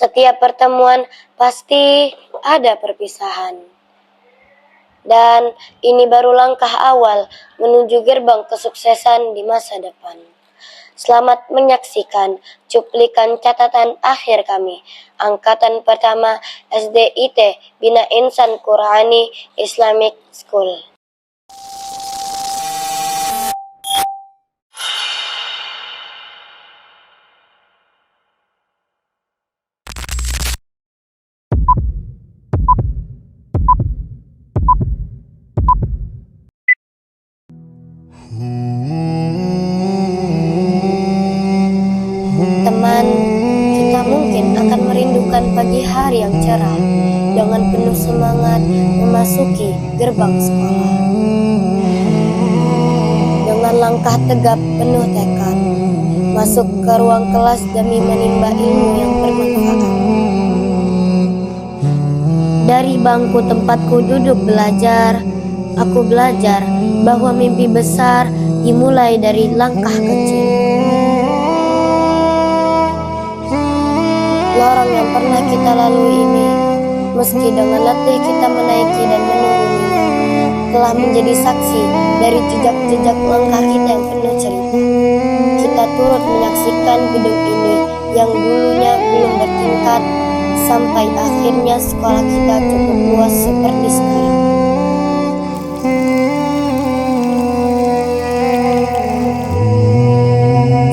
Setiap pertemuan pasti ada perpisahan. Dan ini baru langkah awal menuju gerbang kesuksesan di masa depan. Selamat menyaksikan cuplikan catatan akhir kami, Angkatan Pertama SDIT Bina Insan Qurani Islamic School. Teman, kita mungkin akan merindukan pagi hari yang cerah dengan penuh semangat memasuki gerbang sekolah. Dengan langkah tegap penuh tekad, masuk ke ruang kelas demi menimba ilmu yang bermanfaat. Dari bangku tempatku duduk belajar, aku belajar bahwa mimpi besar dimulai dari langkah kecil. Lorong yang pernah kita lalui ini, meski dengan letih kita menaiki dan menuruninya, telah menjadi saksi dari jejak-jejak langkah kita yang penuh cerita. Kita turut menyaksikan gedung ini yang dulunya belum bertingkat, sampai akhirnya sekolah kita cukup luas seperti sekarang.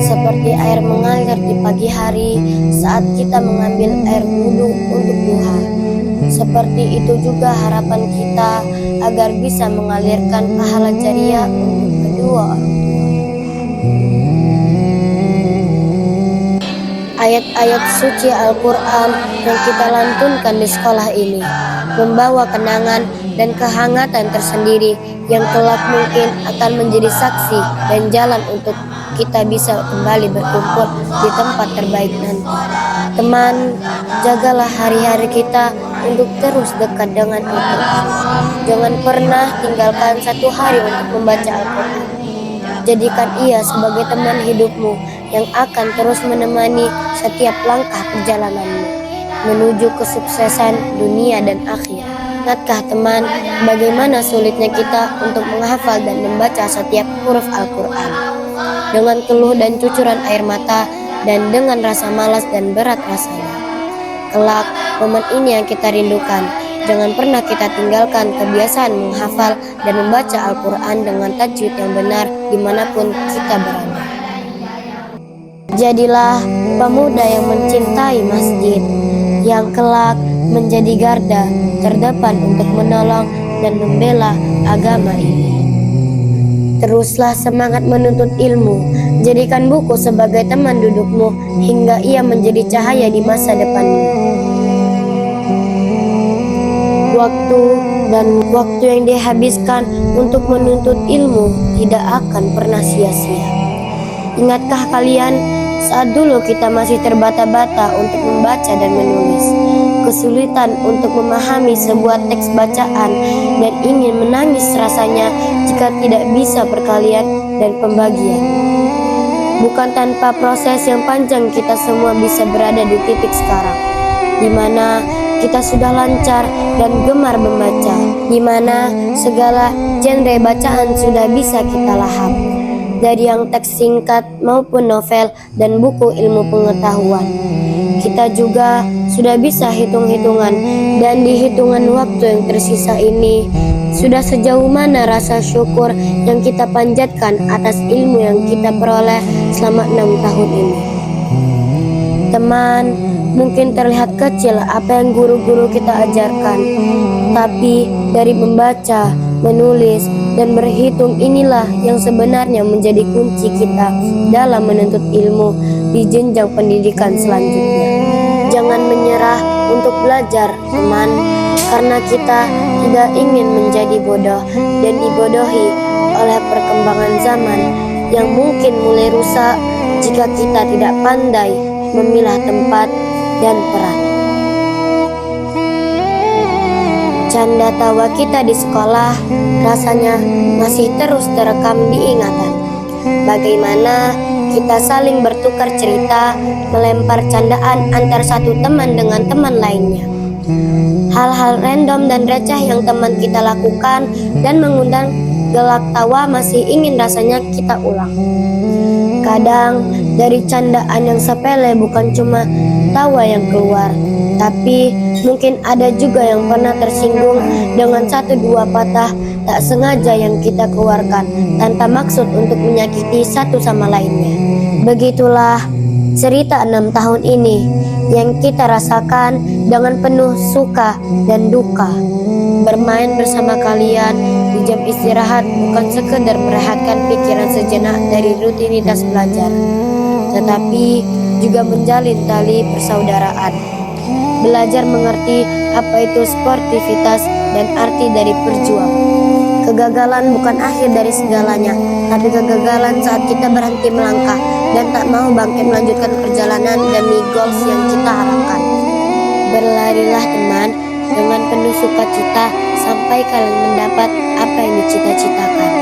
Seperti air mengalir di pagi hari saat kita mengambil air wudhu untuk duha. Seperti itu juga harapan kita agar bisa mengalirkan pahala jariah untuk kedua orang tua. Ayat-ayat suci Al-Quran yang kita lantunkan di sekolah ini membawa kenangan dan kehangatan tersendiri yang kelak mungkin akan menjadi saksi dan jalan untuk kita bisa kembali berkumpul di tempat terbaik nanti. Teman, jagalah hari-hari kita untuk terus dekat dengan Al-Quran. Jangan pernah tinggalkan satu hari untuk membaca Al-Quran. Jadikan ia sebagai teman hidupmu yang akan terus menemani setiap langkah perjalananmu menuju kesuksesan dunia dan akhirat. Ingatkah teman, bagaimana sulitnya kita untuk menghafal dan membaca setiap huruf Al-Quran? Dengan keluh dan cucuran air mata, dan dengan rasa malas dan berat rasanya. Kelak, momen ini yang kita rindukan. Jangan pernah kita tinggalkan kebiasaan menghafal dan membaca Al-Quran dengan tajwid yang benar dimanapun kita berada. Jadilah pemuda yang mencintai masjid, yang kelak menjadi garda terdepan untuk menolong dan membela agama ini. Teruslah semangat menuntut ilmu, jadikan buku sebagai teman dudukmu hingga ia menjadi cahaya di masa depanmu. Waktu yang dihabiskan untuk menuntut ilmu tidak akan pernah sia-sia. Ingatkah kalian saat dulu kita masih terbata-bata untuk membaca dan menulis, kesulitan untuk memahami sebuah teks bacaan dan ingin menangis rasanya jika tidak bisa perkalian dan pembagian. Bukan tanpa proses yang panjang kita semua bisa berada di titik sekarang, di mana kita sudah lancar dan gemar membaca, di mana segala genre bacaan sudah bisa kita lahap, dari yang teks singkat maupun novel dan buku ilmu pengetahuan. Kita juga sudah bisa hitung-hitungan, dan di hitungan waktu yang tersisa ini sudah sejauh mana rasa syukur yang kita panjatkan atas ilmu yang kita peroleh selama 6 tahun ini. Teman, mungkin terlihat kecil apa yang guru-guru kita ajarkan, tapi dari membaca, menulis, dan berhitung inilah yang sebenarnya menjadi kunci kita dalam menuntut ilmu di jenjang pendidikan selanjutnya. Jangan menyerah untuk belajar, teman, karena kita tidak ingin menjadi bodoh dan dibodohi oleh perkembangan zaman yang mungkin mulai rusak jika kita tidak pandai memilah tempat dan peran. Canda tawa kita di sekolah rasanya masih terus terekam di ingatan. Bagaimana kita saling bertukar cerita, melempar candaan antar satu teman dengan teman lainnya. Hal-hal random dan receh yang teman kita lakukan dan mengundang gelak tawa masih ingin rasanya kita ulang. Kadang dari candaan yang sepele bukan cuma tawa yang keluar, tapi mungkin ada juga yang pernah tersinggung dengan satu dua patah tak sengaja yang kita keluarkan tanpa maksud untuk menyakiti satu sama lainnya. Begitulah cerita 6 tahun ini yang kita rasakan dengan penuh suka dan duka. Bermain bersama kalian di jam istirahat bukan sekedar merehatkan pikiran sejenak dari rutinitas belajar, tetapi juga menjalin tali persaudaraan. Belajar mengerti apa itu sportivitas dan arti dari berjuang. Kegagalan bukan akhir dari segalanya, tapi kegagalan saat kita berhenti melangkah dan tak mau bangkit melanjutkan perjalanan demi goals yang kita harapkan. Berlarilah teman dengan penuh sukacita sampai kalian mendapat apa yang dicita-citakan.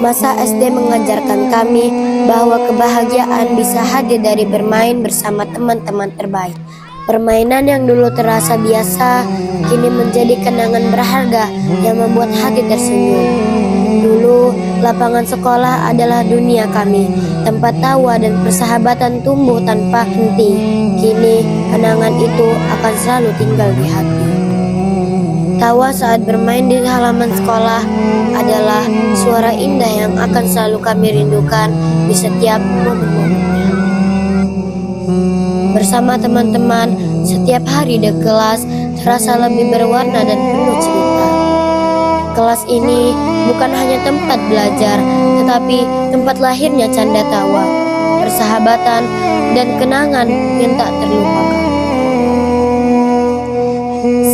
Masa SD mengajarkan kami bahwa kebahagiaan bisa hadir dari bermain bersama teman-teman terbaik. Permainan yang dulu terasa biasa, kini menjadi kenangan berharga yang membuat hati tersenyum. Dulu, lapangan sekolah adalah dunia kami, tempat tawa dan persahabatan tumbuh tanpa henti. Kini, kenangan itu akan selalu tinggal di hati. Tawa saat bermain di halaman sekolah adalah suara indah yang akan selalu kami rindukan di setiap momen-momennya. Bersama teman-teman, setiap hari di kelas terasa lebih berwarna dan penuh cerita. Kelas ini bukan hanya tempat belajar, tetapi tempat lahirnya canda tawa, persahabatan, dan kenangan yang tak terlupakan.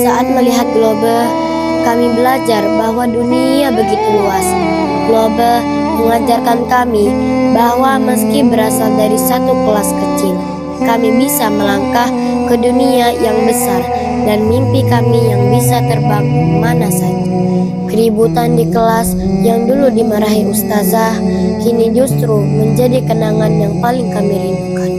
Saat melihat Globe, kami belajar bahwa dunia begitu luas. Globe mengajarkan kami bahwa meski berasal dari satu kelas kecil, kami bisa melangkah ke dunia yang besar dan mimpi kami yang bisa terbang kemana saja. Keributan di kelas yang dulu dimarahi ustazah, kini justru menjadi kenangan yang paling kami rindukan.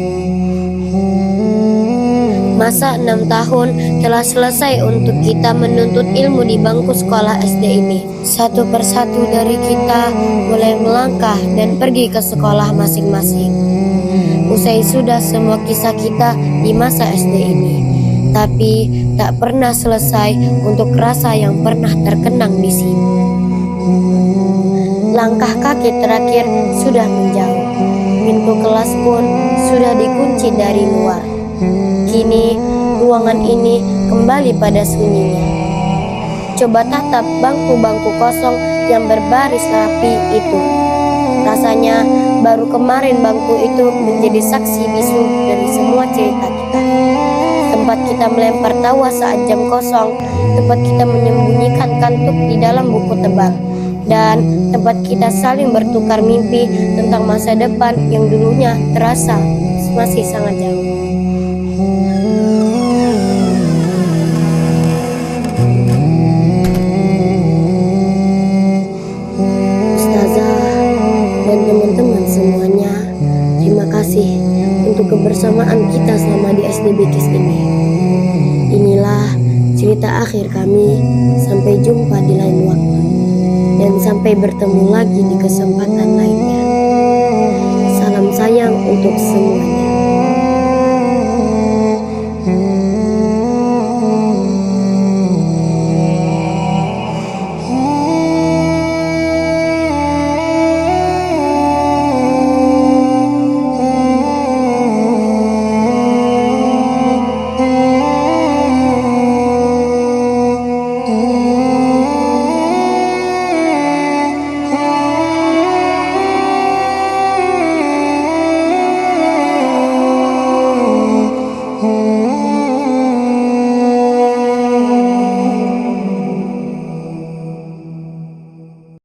Masa 6 tahun telah selesai untuk kita menuntut ilmu di bangku sekolah SD ini. Satu persatu dari kita mulai melangkah dan pergi ke sekolah masing-masing. Usai sudah semua kisah kita di masa SD ini, tapi tak pernah selesai untuk rasa yang pernah terkenang di sini. Langkah kaki terakhir sudah menjauh. Pintu kelas pun sudah dikunci dari luar. Kini ruangan ini kembali pada sunyinya. Coba tatap bangku-bangku kosong yang berbaris rapi itu. Rasanya baru kemarin bangku itu menjadi saksi bisu dari semua cerita kita. Tempat kita melempar tawa saat jam kosong, tempat kita menyembunyikan kantuk di dalam buku tebal, dan tempat kita saling bertukar mimpi tentang masa depan yang dulunya terasa masih sangat jauh. Untuk kebersamaan kita selama di SD Bikis ini. Inilah cerita akhir kami. Sampai jumpa di lain waktu, dan sampai bertemu lagi di kesempatan lainnya. Salam sayang untuk semuanya.